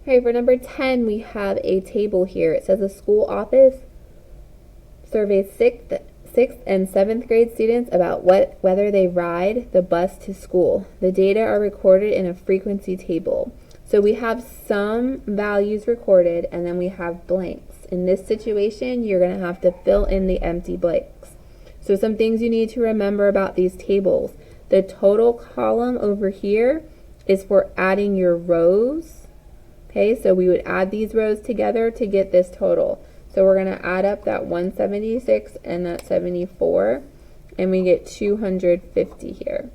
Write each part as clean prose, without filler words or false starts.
Okay, for number 10, we have a table here. It says the school office surveys sixth and seventh grade students about whether they ride the bus to school. The data are recorded in a frequency table. So we have some values recorded and then we have blanks. In this situation, you're going to have to fill in the empty blanks. So some things you need to remember about these tables. The total column over here is for adding your rows. Okay, so we would add these rows together to get this total. So we're going to add up that 176 and that 74, and we get 250 here.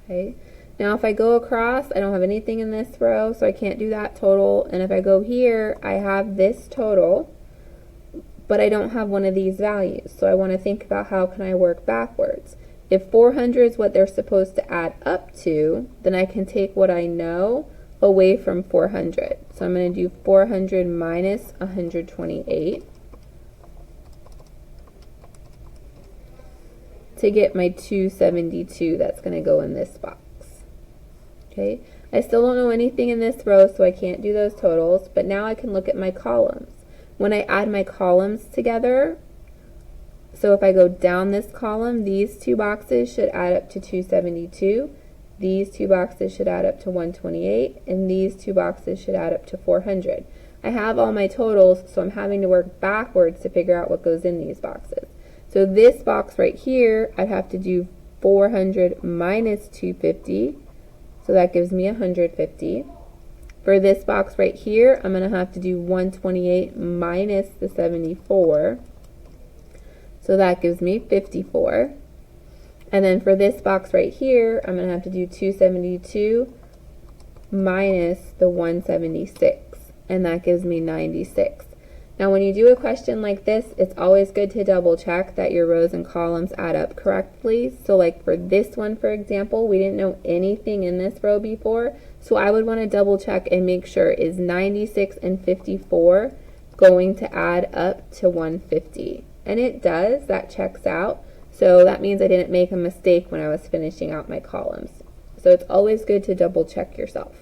Okay, now if I go across, I don't have anything in this row, so I can't do that total. And if I go here, I have this total, but I don't have one of these values. So I want to think about how can I work backwards. If 400 is what they're supposed to add up to, then I can take what I know away from 400. So I'm going to do 400 minus 128 to get my 272 that's going to go in this box. Okay, I still don't know anything in this row, so I can't do those totals, but now I can look at my columns. When I add my columns together, so if I go down this column, these two boxes should add up to 272. These two boxes should add up to 128, and these two boxes should add up to 400. I have all my totals, so I'm having to work backwards to figure out what goes in these boxes. So this box right here, I'd have to do 400 minus 250, so that gives me 150. For this box right here, I'm going to have to do 128 minus the 74, so that gives me 54. And then for this box right here, I'm going to have to do 272 minus the 176, and that gives me 96. Now when you do a question like this, it's always good to double check that your rows and columns add up correctly. So like for this one, for example, we didn't know anything in this row before, so I would want to double check and make sure, is 96 and 54 going to add up to 150? And it does, that checks out. So that means I didn't make a mistake when I was finishing out my columns. So it's always good to double check yourself.